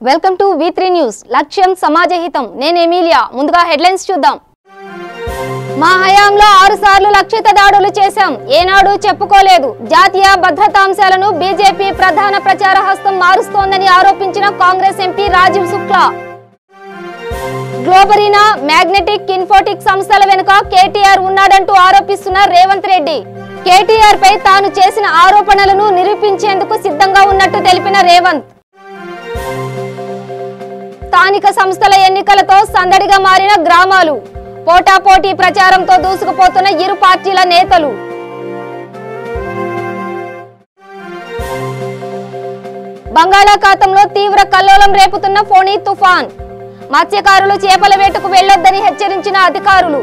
Welcome to V3 news. లక్ష్యం సమాజహితం. నేను Emilia. ముందుగా హెడ్లైన్స్ చూద్దాం. మా హయాంలో 6 సార్లు లక్షిత దాడులు చేశాం. ఏనాడు చెప్పుకోలేదు. జాతీయ భద్రతా అంశాలను బీజేపీ ప్రధాన ప్రచార హస్తం మారుస్తోందని ఆరోపించిన కాంగ్రెస్ ఎంపీ రాజీవ్ శుక్లా. గ్లోబరీనా మ్యాగ్నెటిక్ ఇన్ఫోటిక్ సంస్థల వెనుక కేటీఆర్ ఉన్నాడంటూ ఆరోపిస్తున్న రేవంత్ రెడ్డి. కేటీఆర్ పై తాను చేసిన ఆరోపణలను నిరూపించేందుకు సిద్ధంగా ఉన్నట్టు తెలిపిన రేవంత్. స్థానిక సంస్థల ఎన్నికలతో సందడిగా మారిన గ్రామాలు. పోటాపోటీ ప్రచారంతో దూసుకుపోతున్న ఇరు పార్టీల నేతలు. బంగాళాఖాతంలో తీవ్ర కల్లోలం రేపుతున్న ఫోని తుఫాన్. మత్స్యకారులు చేపల వేటకు వెళ్లొద్దని హెచ్చరించిన అధికారులు.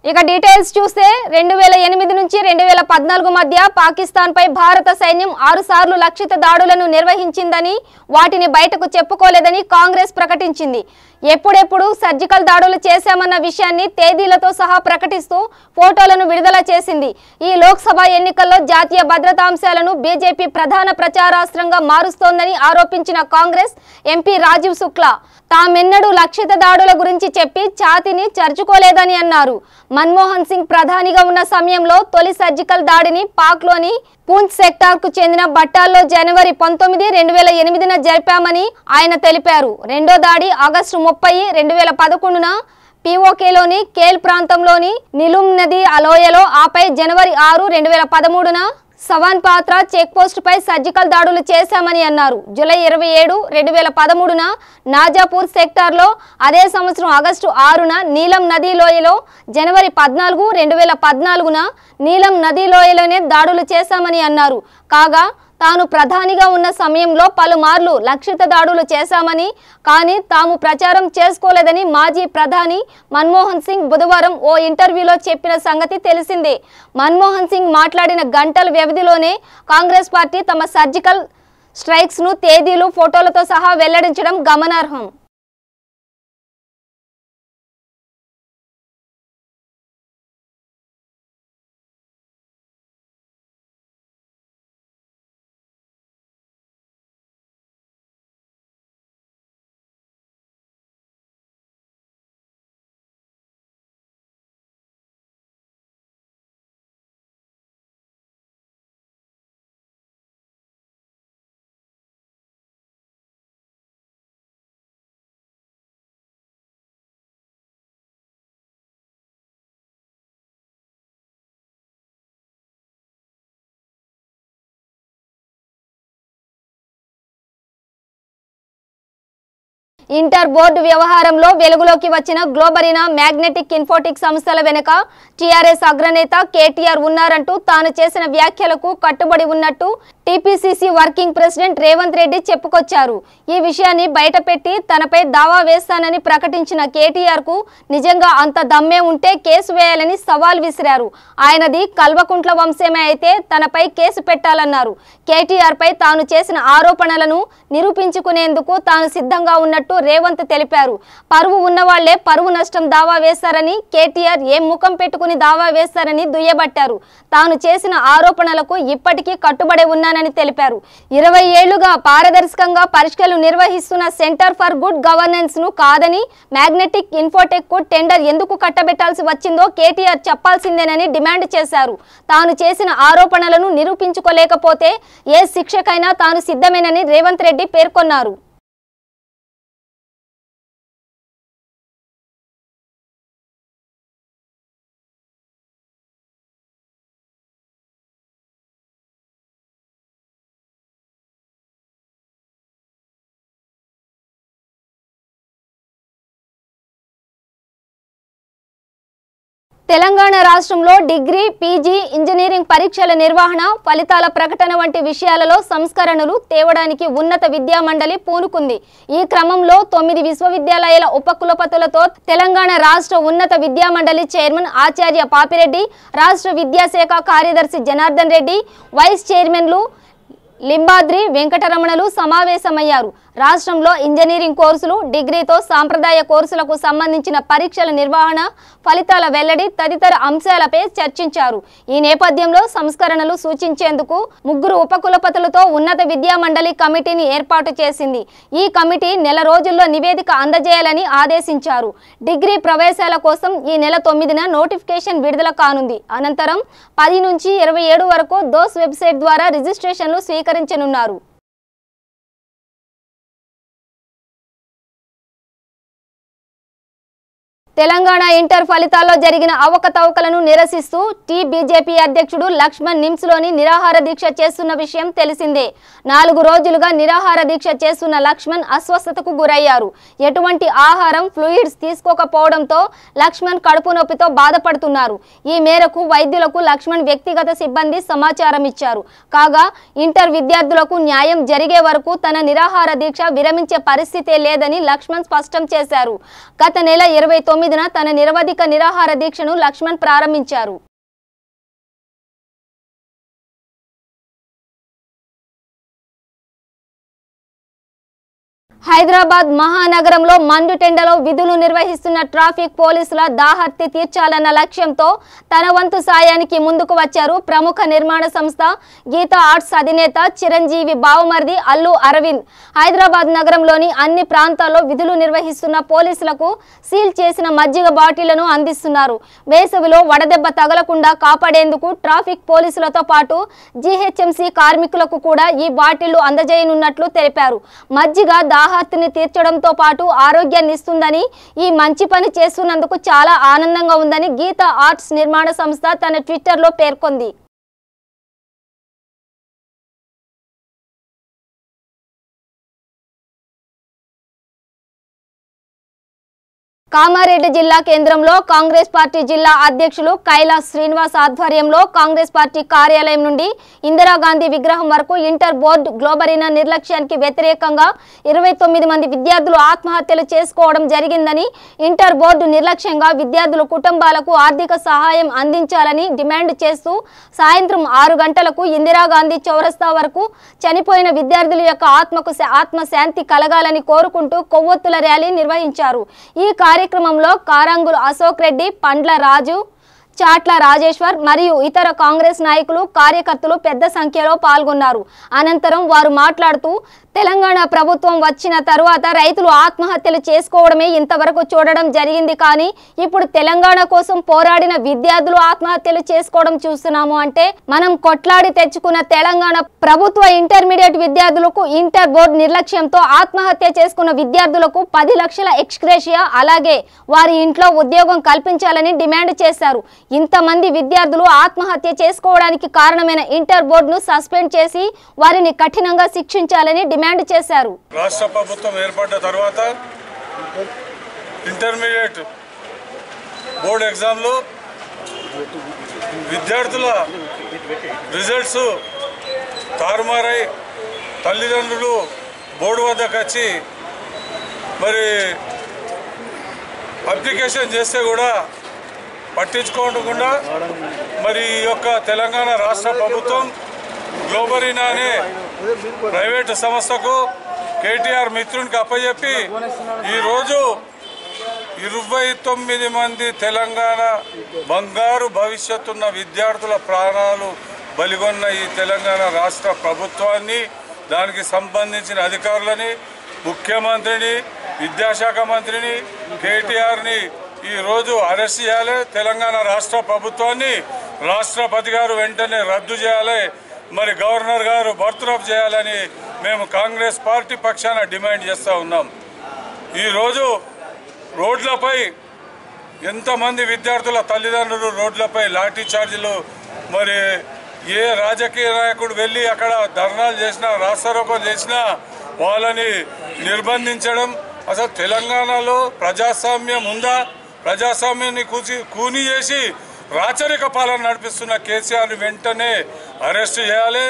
ఇక డీటెయిల్స్ చూస్తే 2008 నుంచి 2014 మధ్య పాకిస్తాన్ పై భారత సైన్యం 6 సార్లు లక్షిత దాడులను నిర్వహించిందని, వాటిని బయటకు చెప్పుకోలేదని కాంగ్రెస్ ప్రకటించింది. ఎప్పుడెప్పుడు సర్జికల్ దాడులు చేశామన్న విషయాన్ని తేదీలతో సహా ప్రకటిస్తూ ఫోటోలను విడుదల చేసింది. ఈ లోక్సభ ఎన్నికల్లో జాతీయ భద్రతా అంశాలను బీజేపీ ప్రధాన ప్రచారాస్త్రంగా మారుస్తోందని ఆరోపించిన కాంగ్రెస్ ఎంపీ రాజీవ్ శుక్లా తామెన్నడూ లక్షిత దాడుల గురించి చెప్పి ఛాతీని చర్చుకోలేదని అన్నారు. మన్మోహన్ సింగ్ ప్రధానిగా ఉన్న సమయంలో తొలి సర్జికల్ దాడిని పాక్లోని పూంచ్ సెక్టార్ కు చెందిన బట్టాల్లో జనవరి 19, 2008న జరిపామని ఆయన తెలిపారు. రెండో దాడి ఆగస్టు 30, 2011న పీఓకేలోని కేల్ ప్రాంతంలోని నిలుమ్ నది అలోయలో, ఆపై జనవరి 6, 2013న సవాన్ పాత్ర చెక్ పోస్ట్ పై సర్జికల్ దాడులు చేశామని అన్నారు. జూలై 27, 2013న నాజాపూర్ సెక్టార్లో, అదే సంవత్సరం ఆగస్టు 6న నీలం నదీ లోయలో, జనవరి 14, 2014న నీలం నదీ లోయలోనే దాడులు చేశామని అన్నారు. కాగా తాను ప్రధానిగా ఉన్న సమయంలో పలుమార్లు లక్షిత దాడులు చేశామని, కానీ తాము ప్రచారం చేసుకోలేదని మాజీ ప్రధాని మన్మోహన్ సింగ్ బుధవారం ఓ ఇంటర్వ్యూలో చెప్పిన సంగతి తెలిసిందే. మన్మోహన్ సింగ్ మాట్లాడిన గంటల వ్యవధిలోనే కాంగ్రెస్ పార్టీ తమ సర్జికల్ స్ట్రైక్స్ ను తేదీలు, ఫోటోలతో సహా వెల్లడించడం గమనార్హం. ఇంటర్ బోర్డు వ్యవహారంలో వెలుగులోకి వచ్చిన గ్లోబరీనా మ్యాగ్నెటిక్ ఇన్ఫోటిక్ సంస్థల వెనుక టీఆర్ఎస్ అగ్రనేత కేటీఆర్ ఉన్నారంటూ తాను చేసిన వ్యాఖ్యలకు కట్టుబడి ఉన్నట్టు TPCC working president Revanth Reddy చెప్పుకొచ్చారు. ఈ విషయాన్ని బయటపెట్టి తనపై దావా వేస్తానని ప్రకటించిన కేటీఆర్ కు నిజంగా అంత దమ్మే ఉంటే కేసు వేయాలని సవాల్ విసిరారు. ఆయనది కల్వకుంట్ల వంశమే అయితే తనపై కేసు పెట్టాలన్నారు. కేటీఆర్ పై తాను చేసిన ఆరోపణలను నిరూపించుకునేందుకు తాను సిద్ధంగా ఉన్నట్టు రేవంత్ తెలిపారు. పరువు ఉన్నవాళ్లే పరువు నష్టం దావా వేస్తారని, కేటీఆర్ ఏం ముఖం పెట్టుకుని దావా వేస్తారని దుయ్యబట్టారు. తాను చేసిన ఆరోపణలకు ఇప్పటికీ కట్టుబడి ఉన్నానని తెలిపారు. 20 ఏళ్లుగా పారదర్శకంగా పరీక్షలు నిర్వహిస్తున్న సెంటర్ ఫర్ గుడ్ గవర్నెన్స్ ను కాదని, మ్యాగ్నెటిక్ ఇన్ఫోటెక్ కు టెండర్ ఎందుకు కట్టబెట్టాల్సి వచ్చిందో కేటీఆర్ చెప్పాల్సిందేనని డిమాండ్ చేశారు. తాను చేసిన ఆరోపణలను నిరూపించుకోలేకపోతే ఏ శిక్షకైనా తాను సిద్ధమేనని రేవంత్ రెడ్డి పేర్కొన్నారు. తెలంగాణ రాష్ట్రంలో డిగ్రీ, పీజీ, ఇంజనీరింగ్ పరీక్షల నిర్వహణ, ఫలితాల ప్రకటన వంటి విషయాలలో సంస్కరణలు తేవడానికి ఉన్నత విద్యా మండలి పూనుకుంది. ఈ క్రమంలో 9 విశ్వవిద్యాలయాల ఉపకులపతులతో తెలంగాణ రాష్ట్ర ఉన్నత విద్యా మండలి చైర్మన్ ఆచార్య పాపిరెడ్డి, రాష్ట్ర విద్యాశాఖ కార్యదర్శి జనార్దన్ రెడ్డి, వైస్ చైర్మన్లు లింబాద్రి వెంకటరమణలు సమావేశమయ్యారు. రాష్ట్రంలో ఇంజనీరింగ్ కోర్సులు, డిగ్రీతో సాంప్రదాయ కోర్సులకు సంబంధించిన పరీక్షల నిర్వహణ, ఫలితాల వెల్లడి తదితర అంశాలపై చర్చించారు. ఈ నేపథ్యంలో సంస్కరణలు సూచించేందుకు 3 ఉపకులపతులతో ఉన్నత విద్యా మండలి కమిటీని ఏర్పాటు చేసింది. ఈ కమిటీ నెల రోజుల్లో నివేదిక అందజేయాలని ఆదేశించారు. డిగ్రీ ప్రవేశాల కోసం ఈ నెల 9న నోటిఫికేషన్ విడుదల కానుంది. అనంతరం 10 నుంచి 27 వరకు దోస్ వెబ్సైట్ ద్వారా రిజిస్ట్రేషన్లు స్వీకరించనున్నారు. తెలంగాణ ఇంటర్ ఫలితాల్లో జరిగిన అవకతవకలను నిరసిస్తూ బీజేపీ అధ్యక్షుడు లక్ష్మణ్ నిమ్స్లోని నిరాహార దీక్ష చేస్తున్న విషయం తెలిసిందే. 4 రోజులుగా నిరాహార దీక్ష చేస్తున్న లక్ష్మణ్ అస్వస్థతకు గురయ్యారు. ఎటువంటి ఆహారం, ఫ్లూయిడ్స్ తీసుకోకపోవడంతో లక్ష్మణ్ కడుపు నొప్పితో బాధపడుతున్నారు. ఈ మేరకు వైద్యులకు లక్ష్మణ్ వ్యక్తిగత సిబ్బంది సమాచారం ఇచ్చారు. కాగా ఇంటర్ విద్యార్థులకు న్యాయం జరిగే వరకు తన నిరాహార దీక్ష విరమించే పరిస్థితే లేదని లక్ష్మణ్ స్పష్టం చేశారు. గత నెల 29న తన నిరవధిక నిరాహార దీక్షను లక్ష్మణ్ ప్రారంభించారు. హైదరాబాద్ మహానగరంలో మండుటెండలో విధులు నిర్వహిస్తున్న ట్రాఫిక్ పోలీసుల దాహర్తి తీర్చాలన్న లక్ష్యంతో తన వంతు సాయానికి ముందుకు వచ్చారు ప్రముఖ నిర్మాణ సంస్థ గీతా ఆర్ట్స్ అధినేత చిరంజీవి బావమర్ది అల్లు అరవింద్. హైదరాబాద్ నగరంలోని అన్ని ప్రాంతాల్లో విధులు నిర్వహిస్తున్న పోలీసులకు సీల్ చేసిన మజ్జిగ బాటిళ్లను అందిస్తున్నారు. వేసవిలో వడదెబ్బ తగలకుండా కాపాడేందుకు ట్రాఫిక్ పోలీసులతో పాటు జీహెచ్ఎంసీ కార్మికులకు కూడా ఈ బాటిళ్లు అందజేయనున్నట్లు తెలిపారు. మజ్జిగ దాహార్తిని తీర్చడంతో పాటు ఆరోగ్యాన్ని ఇస్తుందని, ఈ మంచి పని చేస్తున్నందుకు చాలా ఆనందంగా ఉందని గీతా ఆర్ట్స్ నిర్మాణ సంస్థ తన ట్విట్టర్లో పేర్కొంది. కామారెడ్డి జిల్లా కేంద్రంలో కాంగ్రెస్ పార్టీ జిల్లా అధ్యక్షులు కైలాస్ శ్రీనివాస్ ఆధ్వర్యంలో కాంగ్రెస్ పార్టీ కార్యాలయం నుండి ఇందిరాగాంధీ విగ్రహం వరకు ఇంటర్ బోర్డు గ్లోబరీనా నిర్లక్ష్యానికి వ్యతిరేకంగా 29 మంది విద్యార్థులు ఆత్మహత్యలు చేసుకోవడం జరిగిందని, ఇంటర్ బోర్డు నిర్లక్ష్యంగా విద్యార్థుల కుటుంబాలకు ఆర్థిక సహాయం అందించాలని డిమాండ్ చేస్తూ సాయంత్రం 6 గంటలకు ఇందిరాగాంధీ చౌరస్తా వరకు చనిపోయిన విద్యార్థుల యొక్క ఆత్మశాంతి కలగాలని కోరుకుంటూ కొవ్వొత్తుల ర్యాలీ నిర్వహించారు. ఈ కార్యక్రమంలో కారంగులు అశోక్ రెడ్డి, పండ్ల రాజు, చాట్ల రాజేశ్వర్ మరియు ఇతర కాంగ్రెస్ నాయకులు, కార్యకర్తలు పెద్ద సంఖ్యలో పాల్గొన్నారు. అనంతరం వారు మాట్లాడుతూ తెలంగాణ ప్రభుత్వం వచ్చిన తరువాత రైతులు ఆత్మహత్యలు చేసుకోవడమే ఇంతవరకు చూడడం జరిగింది. కానీ ఇప్పుడు తెలంగాణ కోసం పోరాడిన విద్యార్థులు ఆత్మహత్యలు చేసుకోవడం చూస్తున్నాము. అంటే మనం కొట్లాడి తెచ్చుకున్న తెలంగాణ ప్రభుత్వ ఇంటర్మీడియట్ విద్యార్థులకు ఇంటర్ బోర్డు నిర్లక్ష్యంతో ఆత్మహత్య చేసుకున్న విద్యార్థులకు 10 లక్షల ఎక్స్గ్రేషియా, అలాగే వారి ఇంట్లో ఉద్యోగం కల్పించాలని డిమాండ్ చేశారు. ఇంతమంది విద్యార్థులు ఆత్మహత్య చేసుకోవడానికి కారణమైన ఇంటర్ బోర్డును సస్పెండ్ చేసి వారిని కఠినంగా శిక్షించాలని డిమాండ్ చేశారు. రాష్ట్ర ప్రభుత్వం ఏర్పడ్డ తర్వాత ఇంటర్మీడియట్ బోర్డు ఎగ్జామ్లో విద్యార్థుల రిజల్ట్స్ తారుమారై తల్లిదండ్రులు బోర్డు వద్దకు వచ్చి మరి అప్లికేషన్ చేస్తే కూడా పట్టించుకోకుండా మరి ఈ యొక్క తెలంగాణ రాష్ట్ర ప్రభుత్వం గ్లోబరీనా అనే ప్రైవేటు సంస్థకు కేటీఆర్ మిత్రునికి అప్పచెప్పి ఈరోజు 29 మంది తెలంగాణ బంగారు భవిష్యత్తున్న విద్యార్థుల ప్రాణాలు బలిగొన్న ఈ తెలంగాణ రాష్ట్ర ప్రభుత్వాన్ని, దానికి సంబంధించిన అధికారులని, ముఖ్యమంత్రిని, విద్యాశాఖ మంత్రిని, కేటీఆర్ని ఈరోజు అరెస్ట్ చేయాలి. తెలంగాణ రాష్ట్ర ప్రభుత్వాన్ని రాష్ట్రపతి గారు వెంటనే రద్దు చేయాలి, మరి గవర్నర్ గారు బర్తరఫ్ చేయాలని మేము కాంగ్రెస్ పార్టీ పక్షాన డిమాండ్ చేస్తూ ఉన్నాం. ఈరోజు రోడ్లపై ఎంతమంది విద్యార్థుల తల్లిదండ్రులు రోడ్లపై లాఠీ చార్జీలు, మరి ఏ రాజకీయ నాయకుడు వెళ్ళి అక్కడ ధర్నాలు చేసినా, రాస్తారోకో చేసినా వాళ్ళని నిర్బంధించడం. అసలు తెలంగాణలో ప్రజాస్వామ్యం ఉందా? ప్రజాస్వామ్యాన్ని కూని చేసి రాచరిక పాలన నడిపిస్తున్న కేసీఆర్ని వెంటనే అరెస్ట్ చేయాలి.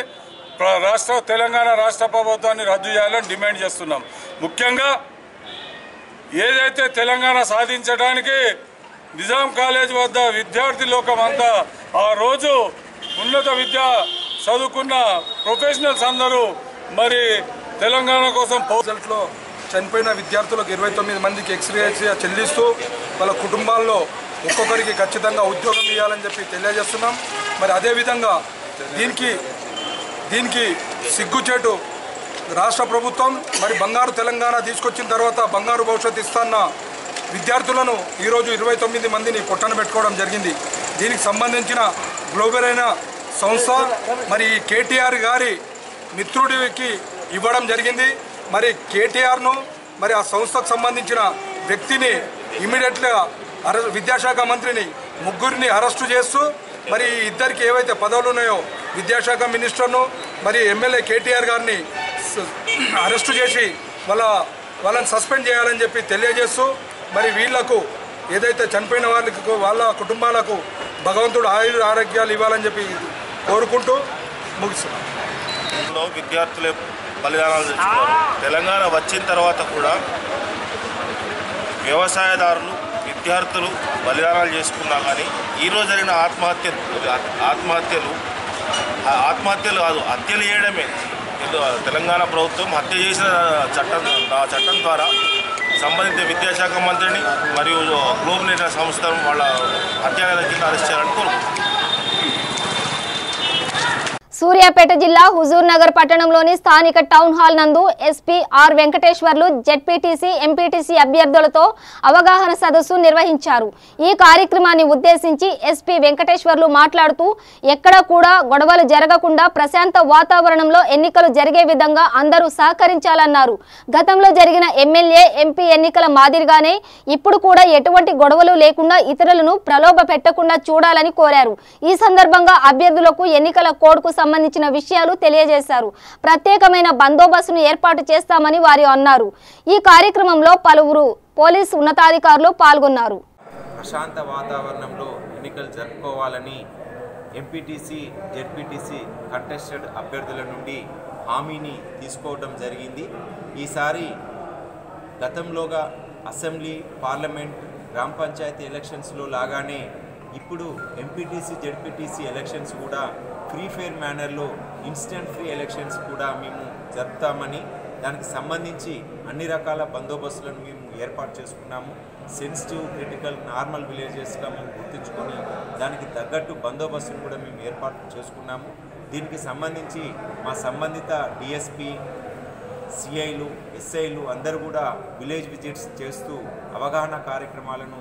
తెలంగాణ రాష్ట్ర ప్రభుత్వాన్ని రద్దు చేయాలని డిమాండ్ చేస్తున్నాం. ముఖ్యంగా ఏదైతే తెలంగాణ సాధించడానికి నిజాం కాలేజ్ వద్ద విద్యార్థి లోకం అంతా ఆ రోజు ఉన్నత విద్యా చదువుకున్న ప్రొఫెషనల్స్ అందరూ మరి తెలంగాణ కోసం రిజల్ట్లో చనిపోయిన విద్యార్థులకు 29 మందికి ఎక్స్గ్రేషియా చెల్లిస్తూ వాళ్ళ కుటుంబాల్లో ఒక్కొక్కరికి ఖచ్చితంగా ఉద్యోగం ఇవ్వాలని చెప్పి తెలియజేస్తున్నాం. మరి అదేవిధంగా దీనికి సిగ్గుచేటు రాష్ట్ర ప్రభుత్వం మరి బంగారు తెలంగాణ తీసుకొచ్చిన తర్వాత బంగారు భవిష్యత్తు ఇస్తున్న విద్యార్థులను ఈరోజు 29 మందిని పొట్టన పెట్టుకోవడం జరిగింది. దీనికి సంబంధించిన గ్లోబల్ అయిన సంస్థ మరి కేటీఆర్ గారి మిత్రుడికి ఇవ్వడం జరిగింది. మరి కేటీఆర్ను మరి ఆ సంస్థకు సంబంధించిన వ్యక్తిని ఇమీడియట్గా విద్యాశాఖ మంత్రిని ముగ్గురిని అరెస్టు చేస్తూ మరి ఇద్దరికి ఏవైతే పదవులు ఉన్నాయో విద్యాశాఖ మినిస్టర్ను మరి ఎమ్మెల్యే కేటీఆర్ గారిని అరెస్టు చేసి వాళ్ళని సస్పెండ్ చేయాలని చెప్పి తెలియజేస్తూ మరి వీళ్లకు ఏదైతే చనిపోయిన వాళ్ళ కుటుంబాలకు భగవంతుడు ఆరోగ్యాలు ఇవ్వాలని చెప్పి కోరుకుంటూ ముగిస్తున్నాం. విద్యార్థులే బలిదానాలు తెచ్చుకున్నారు. తెలంగాణ వచ్చిన తర్వాత కూడా వ్యవసాయదారులు విద్యార్థులు బలిదానాలు చేసుకున్నా కానీ ఈరోజు జరిగిన ఆత్మహత్యలు కాదు, హత్యలు చేయడమే. తెలంగాణ ప్రభుత్వం హత్య చేసిన చట్టం ద్వారా సంబంధిత విద్యాశాఖ మంత్రిని మరియు గ్లోబల్ నేత సంస్థను వాళ్ళ హత్యాల కింద అరెస్ట్ చేయాలని కోరుకుంటున్నారు. సూర్యాపేట జిల్లా హుజూర్ నగర్ పట్టణంలోని స్థానిక టౌన్ హాల్ నందు SP R Venkateswarlu ZPTC MPTC అభ్యర్థులతో అవగాహన సదస్సు నిర్వహించారు. ఈ కార్యక్రమాన్ని ఉద్దేశించి ఎస్పీ వెంకటేశ్వర్లు మాట్లాడుతూ ఎక్కడ కూడా గొడవలు జరగకుండా ప్రశాంత వాతావరణంలో ఎన్నికలు జరిగే విధంగా అందరూ సహకరించాలన్నారు. గతంలో జరిగిన ఎమ్మెల్యే ఎంపీ ఎన్నికల మాదిరిగానే ఇప్పుడు కూడా ఎటువంటి గొడవలు లేకుండా ఇతరులను ప్రలోభ పెట్టకుండా చూడాలని కోరారు. ఈ సందర్భంగా అభ్యర్థులకు ఎన్నికల కోడ్కు సంబంధించిన విషయాలు తెలియజేశారు. ప్రత్యేకమైన బందోబస్తును ఏర్పాటు చేస్తామని వారు అన్నారు. ఈ కార్యక్రమంలో పలువురు పోలీసు ఉన్నతాధికారులు పాల్గొన్నారు. ప్రశాంత వాతావరణంలో ఎన్నికలు జరుపుకోవాలని ఎంపీటీసీ జెడ్పీటీసీ కంటెస్టెడ్ అభ్యర్థుల నుండి హామీని తీసుకోవడం జరిగింది. ఈసారి గతంలోగా అసెంబ్లీ, పార్లమెంట్, గ్రామ పంచాయతీ ఎలక్షన్స్లో లాగానే ఇప్పుడు ఎంపీటీసీ జెడ్పీటీసీ ఎలక్షన్స్ కూడా ఫ్రీ ఫెయిర్ మేనర్లో ఇన్స్టెంట్ ఫ్రీ ఎలక్షన్స్ కూడా మేము జరుపుతామని, దానికి సంబంధించి అన్ని రకాల బందోబస్తులను మేము ఏర్పాటు చేసుకున్నాము. సెన్సిటివ్, క్రిటికల్, నార్మల్ విలేజెస్గా మేము గుర్తించుకొని దానికి తగ్గట్టు బందోబస్తును కూడా మేము ఏర్పాటు చేసుకున్నాము. దీనికి సంబంధించి మా సంబంధిత డిఎస్పీ, సిఐలు, ఎస్ఐలు అందరూ కూడా విలేజ్ విజిట్స్ చేస్తూ అవగాహన కార్యక్రమాలను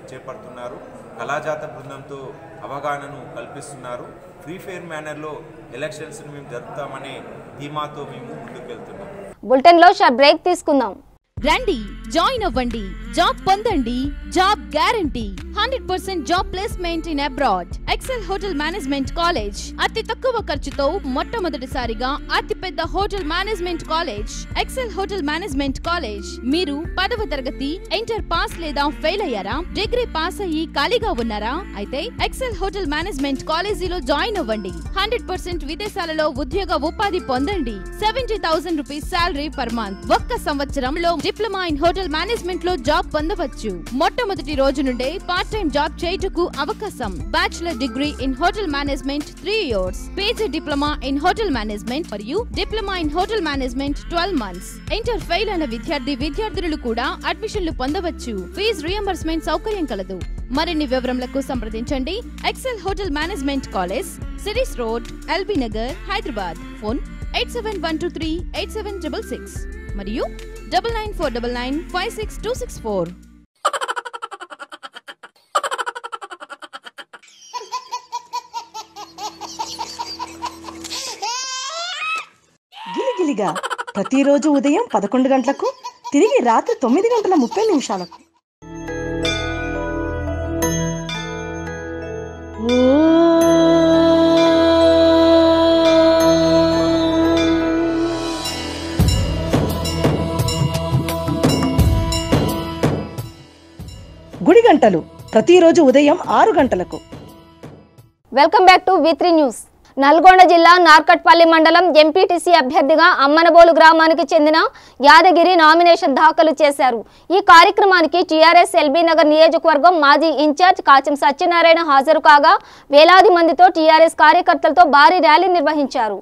చేపడుతున్నారు. కళాజాత బృందంతో అవగాహనను కల్పిస్తున్నారు. ఫ్రీ ఫెయిర్ మేనర్లో ఎలక్షన్స్ను మేము జరుపుతామనే ధీమాతో మేము ముందుకు వెళ్తున్నాం. బులెటిన్లో షార్ట్ బ్రేక్ తీసుకుందాం. రండి, జాయిన్ అవ్వండి, జాబ్ పొందండి, job guarantee, 100% job placement in abroad. Excel hotel management college అతి తక్కువ ఖర్చుతో మొట్టమొదటిసారిగా అతి పెద్ద hotel management college Excel hotel management college. మీరు 10వ తరగతి ఇంటర్ పాస్ లేదా ఫెయిల్ అయ్యారా? డిగ్రీ పాస్ అయ్యి ఖాళీగా ఉన్నారా? అయితే ఎక్సెల్ హోటల్ మేనేజ్మెంట్ కాలేజీలో జాయిన్ అవ్వండి. 100% విదేశాలలో ఉద్యోగ ఉపాధి పొందండి. 70,000 రూపీస్ సాలరీ పర్ మంత్. ఒక్క సంవత్సరంలో డిప్లొమా ఇన్ హోటల్ మేనేజ్మెంట్ లో జాబ్ పొందవచ్చు. మొట్టమొదటి రోజు నుండే పార్ట్ టైం జాబ్ చేయుటకు అవకాశం. Bachelor degree in hotel management 3 years, PG diploma in hotel management మరియు diploma in hotel management 12 months. Inter fail అయిన విద్యార్థులు కూడా అడ్మిషన్లు పొందవచ్చు. ఫీజు రియంబర్స్మెంట్ సౌకర్యం కలదు. మరిన్ని వివరములకు సంప్రదించండి. Excel hotel management college, series road, LB Nagar, Hyderabad. Phone 8712387666 మరియు 9949956264. గిలిగిలిగా ప్రతిరోజు ఉదయం 11 గంటలకు, తిరిగి రాత్రి 9:30 గుడి గంటలు ప్రతిరోజు ఉదయం 6 గంటలకు. Welcome back to V3 news. Nalgonda జిల్లా నార్కట్పల్లి మండలం ఎంపీటీసీ అభ్యర్థిగా అమ్మనబోలు గ్రామానికి చెందిన యాదగిరి నామినేషన్ దాఖలు చేశారు. ఈ కార్యక్రమానికి టీఆర్ఎస్ ఎల్బీ నగర్ నియోజకవర్గం మాజీ ఇన్ఛార్జ్ కాచం సత్యనారాయణ హాజరు కాగా వేలాది మందితో టీఆర్ఎస్ కార్యకర్తలతో భారీ ర్యాలీ నిర్వహించారు.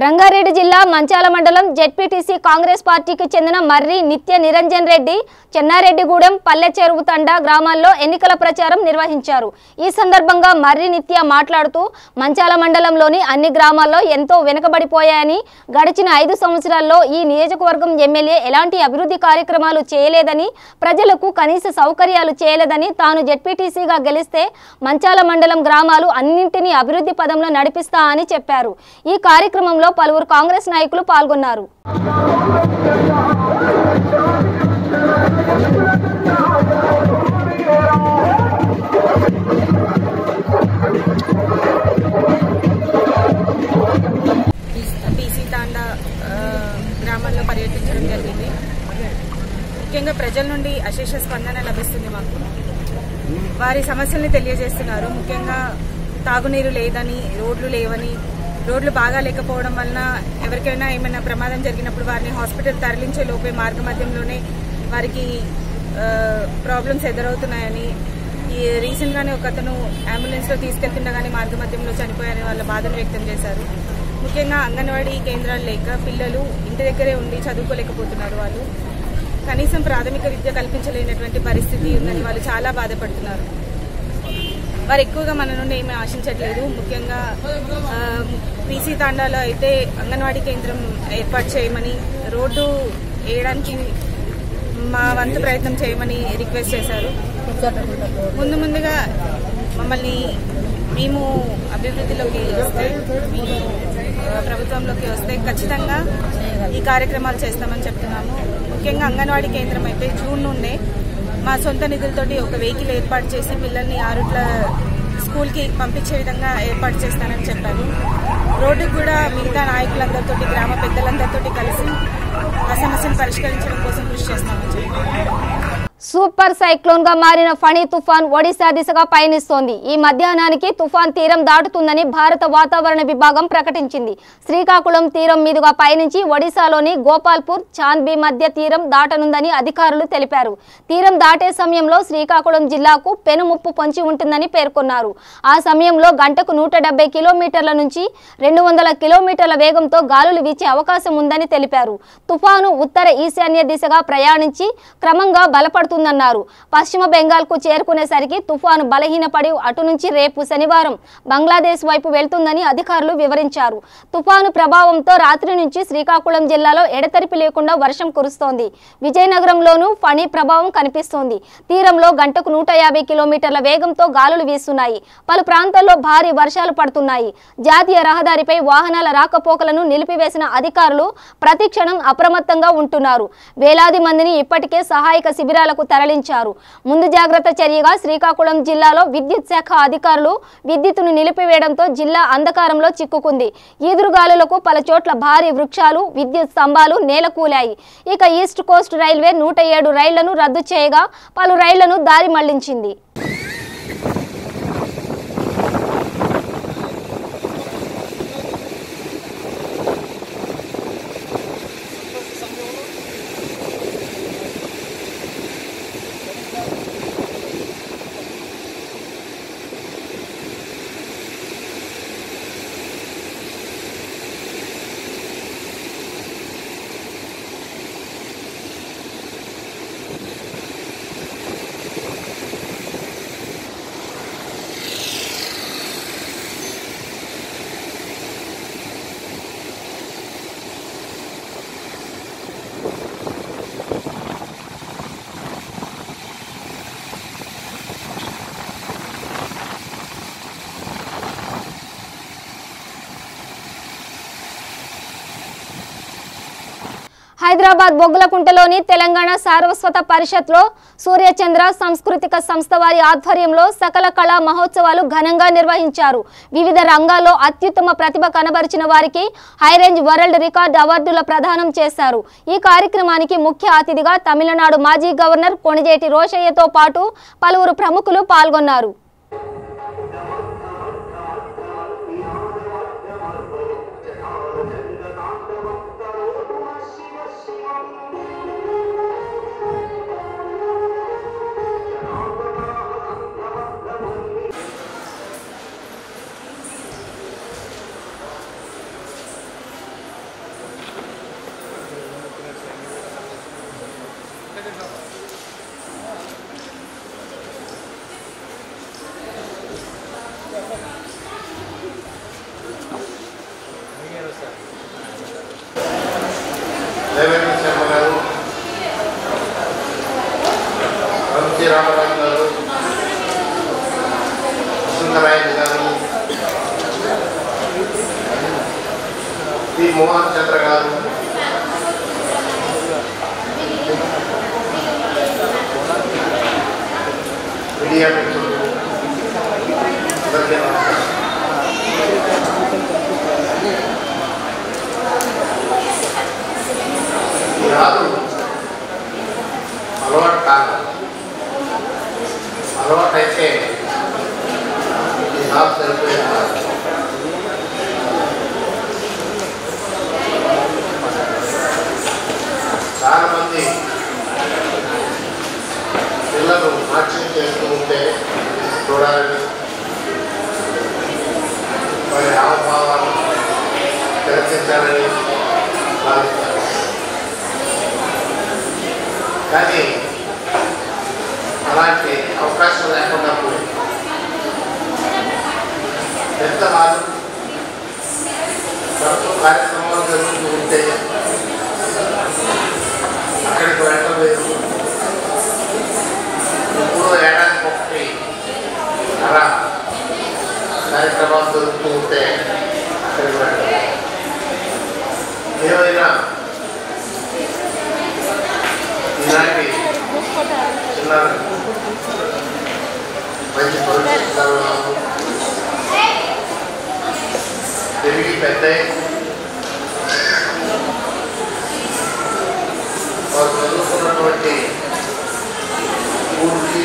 రంగారెడ్డి జిల్లా మంచాల మండలం జెడ్పీటీసీ కాంగ్రెస్ పార్టీకి చెందిన మర్రి నిత్య నిరంజన్ రెడ్డి చెన్నారెడ్డిగూడెం పల్లె చెరువు తండా గ్రామాల్లో ఎన్నికల ప్రచారం నిర్వహించారు. ఈ సందర్భంగా మర్రి నిత్య మాట్లాడుతూ మంచాల మండలంలోని అన్ని గ్రామాల్లో ఎంతో వెనుకబడిపోయాయని, గడిచిన 5 సంవత్సరాల్లో ఈ నియోజకవర్గం ఎమ్మెల్యే ఎలాంటి అభివృద్ధి కార్యక్రమాలు చేయలేదని, ప్రజలకు కనీస సౌకర్యాలు చేయలేదని, తాను జెడ్పీటీసీగా గెలిస్తే మంచాల మండలం గ్రామాలు అన్నింటినీ అభివృద్ధి పదంలో నడిపిస్తా అని చెప్పారు. ఈ కార్యక్రమంలో పలువురు కాంగ్రెస్ నాయకులు పాల్గొన్నారు. బీసీ తాండా గ్రామాల్లో పర్యటించడం జరిగింది. ముఖ్యంగా ప్రజల నుండి అశేష స్పందన లభిస్తుంది. మాకు వారి సమస్యల్ని తెలియజేస్తున్నారు. ముఖ్యంగా తాగునీరు లేదని, రోడ్లు లేవని, రోడ్లు బాగా లేకపోవడం వలన ఎవరికైనా ఏమైనా ప్రమాదం జరిగినప్పుడు వారిని హాస్పిటల్ తరలించే లోపే మార్గ మధ్యంలోనే వారికి ప్రాబ్లమ్స్ ఎదురవుతున్నాయని, ఈ రీసెంట్గానే ఒక అతను అంబులెన్స్లో తీసుకెళ్తుండగానే మార్గ మధ్యంలో చనిపోయారని వాళ్ళ బాధను వ్యక్తం చేశారు. ముఖ్యంగా అంగన్వాడీ కేంద్రాలు లేక పిల్లలు ఇంటి దగ్గరే ఉండి చదువుకోలేకపోతున్నారు. వాళ్ళు కనీసం ప్రాథమిక విద్య కల్పించలేనటువంటి పరిస్థితి ఉందని వాళ్ళు చాలా బాధపడుతున్నారు. వారు ఎక్కువగా మన నుండి ఏమీ ఆశించట్లేదు. ముఖ్యంగా బీసీ తాండాలో అయితే అంగన్వాడీ కేంద్రం ఏర్పాటు చేయమని, రోడ్డు వేయడానికి మా వంతు ప్రయత్నం చేయమని రిక్వెస్ట్ చేశారు. ముందుగా మమ్మల్ని మేము అభివృద్ధిలోకి వస్తే, మేము ప్రభుత్వంలోకి వస్తే ఖచ్చితంగా ఈ కార్యక్రమాలు చేస్తామని చెప్తున్నాము. ముఖ్యంగా అంగన్వాడీ కేంద్రం అయితే జూన్ నుండే మా సొంత నిధులతోటి ఒక వెహికల్ ఏర్పాటు చేసి పిల్లల్ని 6 స్కూల్కి పంపించే విధంగా ఏర్పాటు చేస్తానని చెప్పారు. రోడ్డుకు కూడా మిగతా నాయకులందరితో, గ్రామ పెద్దలందరితో కలిసి ఆ సమస్యను పరిష్కరించడం కోసం కృషి చేస్తామని చెప్పారు. సూపర్ సైక్లోన్ గా మారిన ఫణి తుఫాన్ ఒడిశా దిశగా పయనిస్తోంది. ఈ మధ్యాహ్నానికి తుఫాన్ తీరం దాటుతుందని భారత వాతావరణ విభాగం ప్రకటించింది. శ్రీకాకుళం తీరం మీదుగా పయనించి ఒడిశాలోని గోపాల్పూర్, చాంద్బీ మధ్య తీరం దాటనుందని అధికారులు తెలిపారు. తీరం దాటే సమయంలో శ్రీకాకుళం జిల్లాకు పెనుముప్పు పొంచి ఉంటుందని పేర్కొన్నారు. ఆ సమయంలో గంటకు 170 కిలోమీటర్ల నుంచి 200 కిలోమీటర్ల వేగంతో గాలులు వీచే అవకాశం ఉందని తెలిపారు. తుఫాను ఉత్తర ఈశాన్య దిశగా ప్రయాణించి క్రమంగా బలపడుతుందన్నారు. పశ్చిమ బెంగాల్ కు చేరుకునేసరికి తుఫాను బలహీనపడి అటు నుంచి రేపు శనివారం బంగ్లాదేశ్ వైపు వెళ్తుందని అధికారులు వివరించారు. తుఫాను ప్రభావంతో రాత్రి నుంచి శ్రీకాకుళం జిల్లాలో ఎడతెరిపి లేకుండా వర్షం కురుస్తోంది. విజయనగరంలోనూ ఫణి ప్రభావం కనిపిస్తోంది. తీరంలో గంటకు 150 కిలోమీటర్ల వేగంతో గాలులు వీస్తున్నాయి. పలు ప్రాంతాల్లో భారీ వర్షాలు పడుతున్నాయి. జాతీయ రహదారిపై వాహనాల రాకపోకలను నిలిపివేసిన అధికారులు ప్రతిక్షణం అప్రమత్తంగా ఉంటున్నారు. వేలాది మందిని ఇప్పటికే సహాయక శిబిరాలకు తరలించారు. ముందు జాగ్రత్త చర్యగా శ్రీకాకుళం జిల్లాలో విద్యుత్ శాఖ అధికారులు విద్యుత్తును నిలిపివేయడంతో జిల్లా అంధకారంలో చిక్కుకుంది. ఈదురుగాలులకు పలుచోట్ల భారీ వృక్షాలు, విద్యుత్ స్తంభాలు నేలకూలాయి. ఇక ఈస్ట్ కోస్ట్ రైల్వే 107 రైళ్లను రద్దు చేయగా పలు రైళ్లను దారి మళ్లించింది. హైదరాబాద్ బొగ్గులకుంటలోని తెలంగాణ సారస్వత పరిషత్లో సూర్యచంద్ర సాంస్కృతిక సంస్థ వారి ఆధ్వర్యంలో సకల కళా మహోత్సవాలు ఘనంగా నిర్వహించారు. వివిధ రంగాల్లో అత్యుత్తమ ప్రతిభ కనబరిచిన వారికి హైరేంజ్ వరల్డ్ రికార్డ్ అవార్డుల ప్రదానం చేశారు. ఈ కార్యక్రమానికి ముఖ్య అతిథిగా తమిళనాడు మాజీ గవర్నర్ కొణిజేటి రోషయ్యతో పాటు పలువురు ప్రముఖులు పాల్గొన్నారు. దేవేంద్ర శర్మ గారు, వంశీ రామరాజు గారు, సుందరాయన్ గారు, పి మోహన్ చంద్ర గారు, మీడియా మిత్రులు రాదు అలవాటు కాదు. అలవాటు అయితే ఈ హాఫ్ సరిపోయేది కాదు. చాలామంది పిల్లలు నాట్యం చేస్తూ ఉంటే చూడాలని వారి హావభావాలు ప్రదర్శించాలని భావిస్తారు. కానీ అలాంటి అవకాశం లేకుండా పోయింది. పెద్దవాళ్ళు తరచూ కార్యక్రమాలు జరుగుతూ ఉంటే అక్కడికి వెళ్ళలేదు. ఇప్పుడు ఏడాదికి ఒకటి అలా కార్యక్రమాలు జరుగుతూ ఉంటే అక్కడికి వెళ్ళలేదు. ఏమైనా ఇలాంటి చిన్న మంచి భవిష్యత్తు తిరిగి పెద్ద వారు చదువుకున్నటువంటి ఊరికి.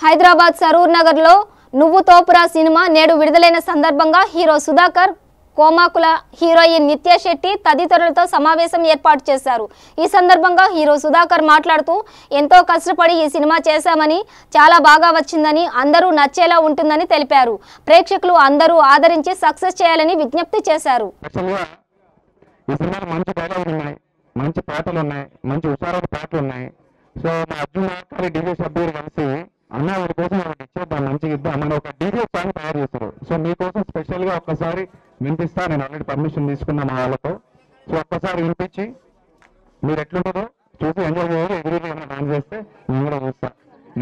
హైదరాబాద్ సరూర్ నగర్ లో నువ్వు తోపురా సినిమా నేడు విడుదలైన సందర్భంగా హీరో సుధాకర్, కోమాకుల హీరోయిన్ నిత్య శెట్టి తదితరులతో సమావేశం ఏర్పాటు చేశారు. ఈ సందర్భంగా హీరో సుధాకర్ మాట్లాడుతూ ఎంతో కష్టపడి ఈ సినిమా చేశామని, చాలా బాగా వచ్చిందని, అందరూ నచ్చేలా ఉంటుందని తెలిపారు. ప్రేక్షకులు అందరూ ఆదరించి సక్సెస్ చేయాలని విజ్ఞప్తి చేశారు. మంచి పాటలు ఉన్నాయి, మంచి హుషారైన పాటలు ఉన్నాయి. సో మా అర్జున్ నాయక్ డీజే సభ్యులు కలిసి అన్న వారి కోసం ఇచ్చేద్దాం, మంచిగా ఇద్దాం అని ఒక డీజే సాంగ్ తయారు చేస్తారు. సో మీకోసం స్పెషల్గా ఒక్కసారి వినిపిస్తా. నేను ఆల్రెడీ పర్మిషన్ తీసుకున్నా మా వాళ్ళతో. సో ఒక్కసారి వినిపించి మీరు ఎట్లుంటుందో చూసి ఎంజాయ్ చేయాలి. ఎదురు ఏమైనా డాన్స్ చేస్తే నేను కూడా చూస్తా,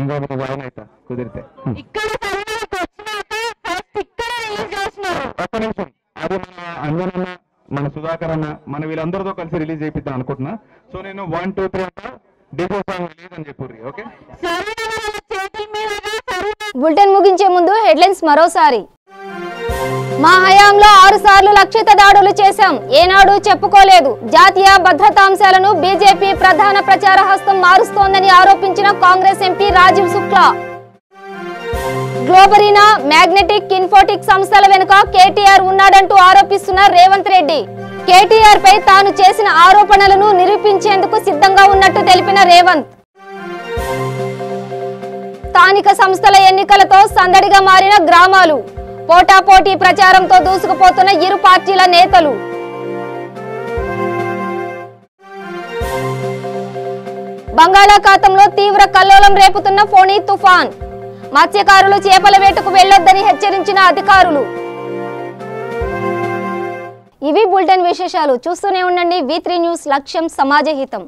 ఇంకా మీకు జాయిన్ అవుతా కుదిరితే. ఒక్క నిమిషం, అది మన అంజనన్న, మన సుధాకర్ అన్న, మన వీళ్ళందరితో కలిసి రిలీజ్ చేయిద్దాం అనుకుంటున్నా. సో నేను 1, 2, 3 అంతా డీజే సాంగ్ రిలీజ్ అని చెప్పు. ఓకే, బులెటిన్ ముగించే ముందు హెడ్లైన్స్ మరోసారి. మా హయాంలో 6 సార్లు లక్షిత దాడులు చేశాం, ఏనాడు చెప్పుకోలేదు. జాతీయ భద్రతా అంశాలను బీజేపీ ప్రధాన ప్రచార హస్తం మారుస్తోందని ఆరోపించిన కాంగ్రెస్ ఎంపీ రాజీవ్ శుక్లా. గ్లోబరీనా, మ్యాగ్నెటిక్, ఇన్ఫోటిక్ సంస్థల వెనుక కేటీఆర్ ఉన్నాడంటూ ఆరోపిస్తున్న రేవంత్ రెడ్డి. కేటీఆర్ పై తాను చేసిన ఆరోపణలను నిరూపించేందుకు సిద్ధంగా ఉన్నట్టు తెలిపిన రేవంత్. స్థానిక సంస్థల ఎన్నికలతో సందడిగా మారిన గ్రామాలు, పోటాపోటీ ప్రచారంతో దూసుకుపోతున్న ఇరు పార్టీల నేతలు. బంగాళాఖాతంలో తీవ్ర కల్లోలం రేపుతున్న ఫోని తుఫాన్, మత్స్యకారులు చేపల వేటకు వెళ్లొద్దని హెచ్చరించిన అధికారులు. ఇవి బులెటిన్ విశేషాలు. చూస్తూనే ఉండండి V3 న్యూస్, లక్ష్యం సమాజహితం.